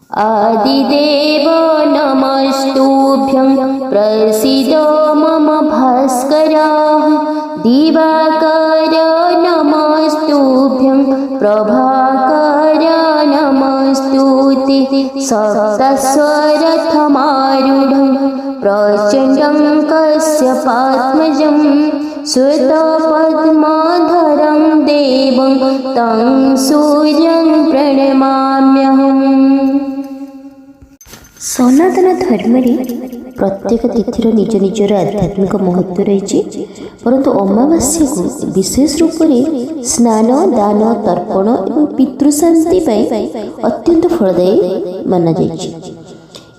आदिदेव नमस्तुभ्यं प्रसीद मम भास्कराः। दिवाकर नमस्तुभ्यं प्रभाकर नमस्तुते। सप्तस्वरथमारूढं प्रचण्डं कश्यपात्मजं श्वेतपद्मधरं देवं तं सूर्यं प्रणमाम्यहम्। सनातन धर्म प्रत्येक तिथि निज निजर आध्यात्मिक महत्व रही, परंतु अमावास्या को विशेष रूप से स्नान दान तर्पण और पितृशांति अत्यंत फलदायी माना जाइए।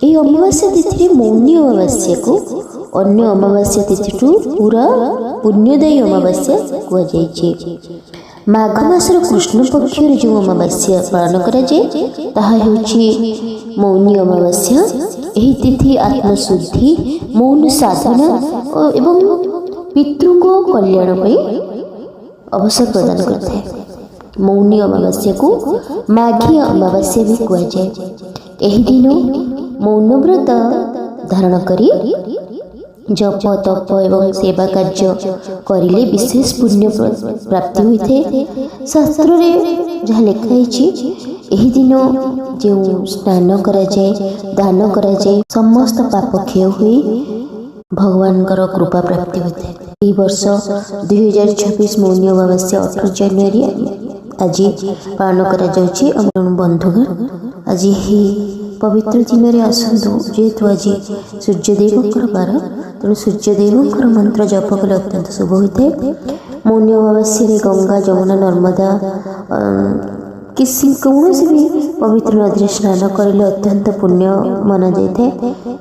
यह अमावास्या तिथि मौनी अमावास्या को अन्य अमावास्या तिथि पूरा पुण्यदायी अमावास्या कहुए। माघ मासर कृष्ण पक्ष जो अमावास्या पालन कराए ताहा हेउछि मौनी अमावास्या। यही तिथि आत्मशुद्धि मौन साधना एवं पितृको कल्याण अवसर प्रदान करता है। मौनी अमावास्या को माघी अमावास्या भी कहुए। यही दिन मौन व्रत धारण करी जप तप एवं सेवा कार्य करिले विशेष पुण्य प्राप्ति होते। शास्त्र रे जहाँ लिखाई यही दिन जो स्नान कराए दान कराए समस्त पाप क्षय हुए भगवान कृपा प्राप्ति होते। यह वर्ष 2026 मौनी अमावास्या 18 जनवरी आज पालन करा बंधुगण। आज ही पवित्र दिन में आसतु जेहेतु आज सूर्यदेव बार तेणु सूर्यदेव मंत्र जप कले अत्यंत शुभ होता है। मौनी अमावास्या गंगा जमुना नर्मदा किसी कौन भी पवित्र नदी स्नान करें अत्यंत पुण्य माना जाए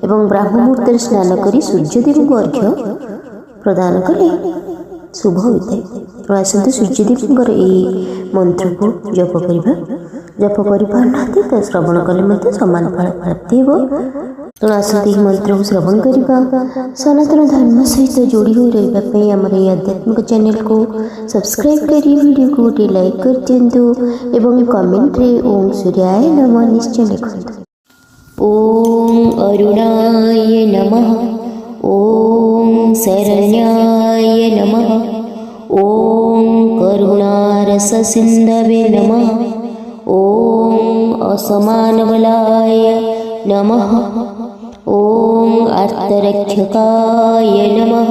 एवं ब्राह्म मुहूर्त स्नान करी सूर्यदेव को अर्घ्य प्रदान कले शुभ होता है। तो आसतु सूर्यदेव यही मंत्र को जप करवा जप कर तो श्रवण कले समान फल प्राप्ति हो। तेणु आसतु मंत्र को श्रवण करवा सनातन धर्म सहित जोड़ी हो रही आमर ये आध्यात्मिक चैनल को सब्सक्राइब करी वीडियो को गोटे लाइक कर दिंतु एवं कमेंट रे ओम सूर्याय नमः निश्चय लिखंतु। ओम अरुणाय नमः, ओम शरण्याय नमः, ओम करुणारससिन्धवे नमः, ओम असमानबलाय नमः, ओम आर्तरक्षकाय नमः,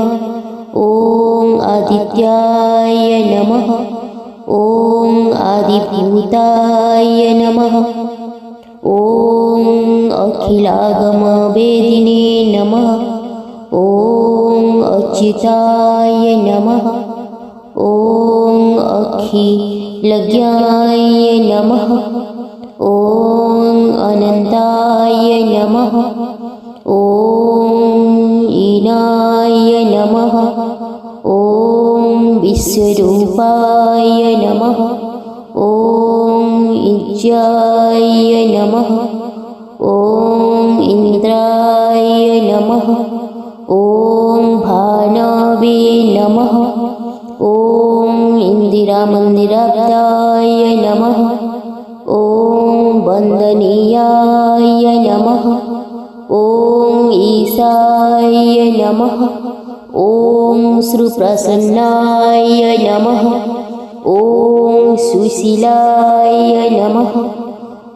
ओम आदित्याय नमः, ओम आदिभूताय नमः, ओम अखिलागमवेदिने नमः, ओम अच्युताय नमः, ओम अखिलज्ञाय नमः, ओम अनंताय नमः, ओम ईनाय नमः, ओम विश्वरूपाय नमः, ओम इज्जाय नमः, ओम इंद्राय नमः, ओम भानवे नमः, ओम इंदिरामंदिराब्दाय नमः, ओम वंदनीयाय नमः, ओम ईशाय नमः, ओम श्रुप्रसन्नाय नमः, ओम सुशीलाय नमः,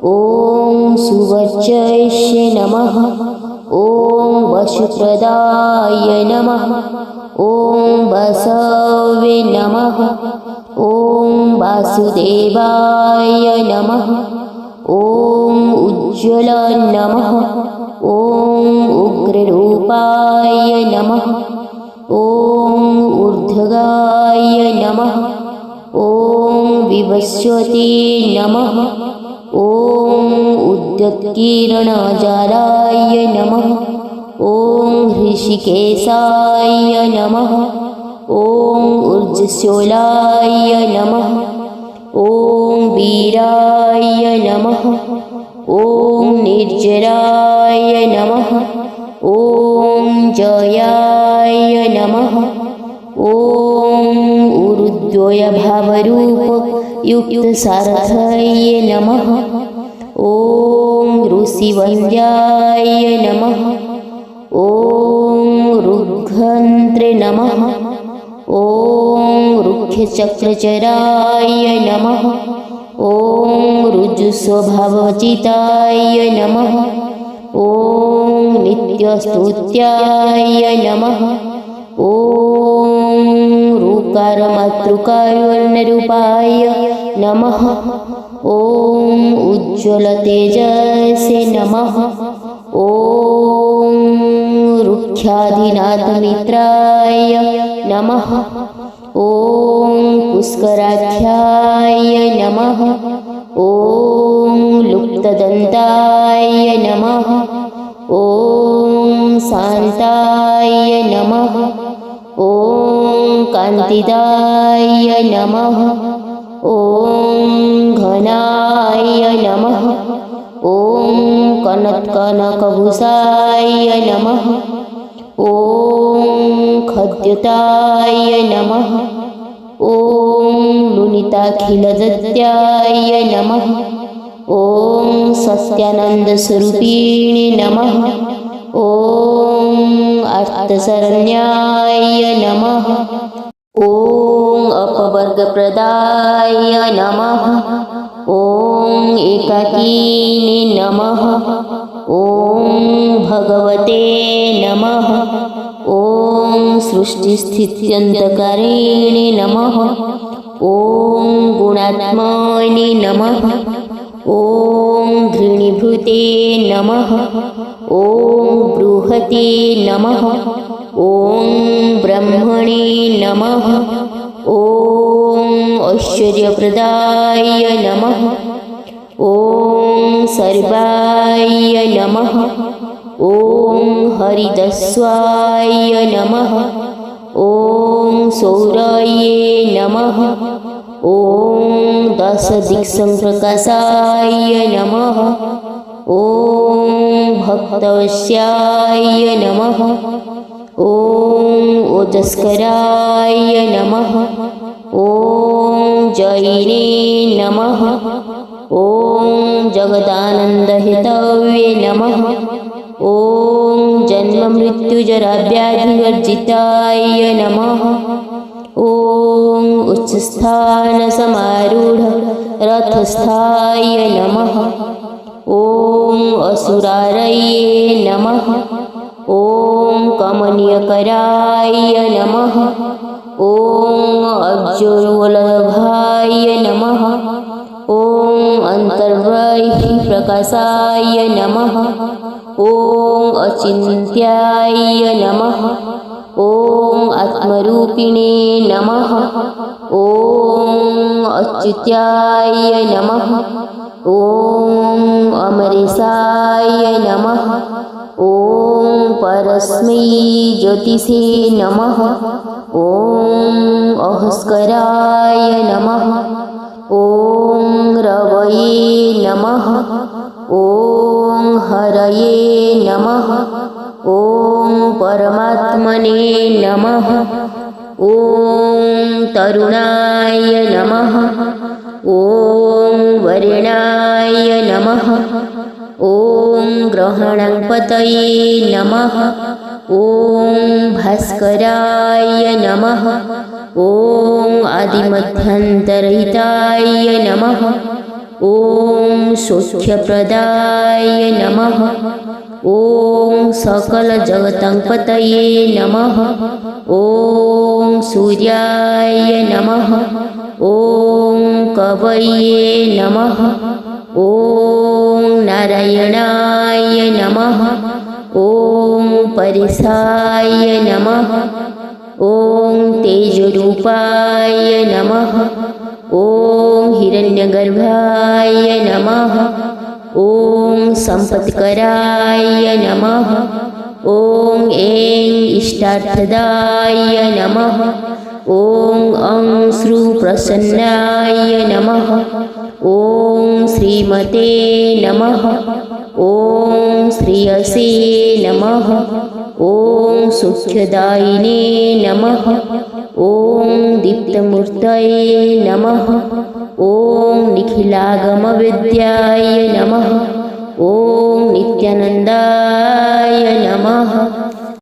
ओम सुवर्चस्य नमः, ओम वशुप्रदाय नमः, ओम बसवे नमः, ओम वासुदेवाय नमः, ओम उज्ज्वल नमः, ओम उग्ररूपाय नमः, ओम ऊर्ध्वगाय नमः, ओम विवस्वते नमः, ओम उद्यत्किरणजालाय नमः, ओम ऋषिकेशाय नमः, ओम ऊर्जस्वलाय नमः, ओम वीराय नमः, ओम निर्जराय नमः, ओम जयाय नमः, ओम ऊरुद्वय भावरूप युक्त सारथय नमः, ओम ऋषिवन्द्याय नमः। ॐ ऋग्घन्त्रे नमः। ॐ ऋक्षचक्रचराय नमः। ॐ ऋजुस्वभावचिताय नमः। ॐ नित्यस्तुत्याय नमः। ॐ ऋकारमातृकाय नमः। ॐ उज्ज्वलतेजसे नमः। ॐ रुक्षाधिनाथमित्राय नमः। ॐ पुष्कराख्याय नमः। ॐ लुप्तदन्ताय नमः। ॐ शान्ताय नमः। ॐ कान्तिदाय नमः। ॐ घनाय नमः। ॐ कनत्कनकभूषाय नमः। ॐ खद्युताय नमः। ॐ लुनिताखिलदत्याय नमः। ॐ सत्यानन्दस्वरूपिणे नमः। ॐ अर्थशरण्याय नमः। ॐ अपवर्गप्रदाय नमः। ॐ एकाकिने नमः। ॐ भगवते नमः। ॐ सृष्टिस्थित्यन्तकारिणे नमः। ॐ गुणात्मने नमः। ॐ घृणीभूते नमः। ॐ बृहते नमः। ॐ ब्रह्मणे नमः। ॐ ऐश्वर्यप्रदाय नमः। ॐ सर्वाय नमः। ॐ हरिदस्वाय नमः। ॐ सौराये नमः। ॐ दशदिक्संप्रकाशाय नमः। ॐ भक्तवश्याय नमः। ॐ ओजस्कराय नमः। ॐ जैने नमः। ॐ जगदानन्दहेतवे नमः। ॐ जन्ममृत्युजराव्याधिवर्जिताय नमः। ॐ उच्चस्थानसमारूढ रथस्थाय नमः। ॐ असुरारये नमः। ॐ कमनीयकराय नमः। ॐ अब्जोर्वल्लभाय नमः। ॐ अन्तर्बहिःप्रकाशाय नमः। ॐ अचिन्त्याय नमः। ॐ आत्मरूपिणे नमः। ॐ अच्युत्याय नमः। ॐ अमरेशाय नमः। ॐ परस्मै ज्योतिषे नमः। ॐ अहस्कराय नमः। ॐ रवये नमः। ॐ हरये नमः। ॐ परमात्मने नमः। ॐ तरुणाय नमः। ॐ वरेणाय नमः। ॐ ग्रहणाङ्पतये नमः। ॐ भास्कराय नमः। ॐ आदिमध्यान्तरहिताय नमः। ॐ सौख्यप्रदाय नमः। ॐ सकलजगताङ्पतये नमः। ॐ सूर्याय नमः। ॐ कवये नमः। ॐ नारायणाय नमः। ॐ परेशाय नमः। ॐ तेजरूपाय नमः। ॐ हिरण्यगर्भाय नमः। ॐ सम्पत्कराय नमः। ॐ ऐं इष्टार्थदाय नमः। ॐ अंश्रुप्रसन्नाय नमः। ॐ श्रीमते नमः। ॐ श्रेयसे नमः। ॐ सुख्यदायिने नमः। ॐ दीप्तमूर्तये नमः। ॐ निखिलागमविद्याय नमः। ॐ नित्यानन्दाय नमः।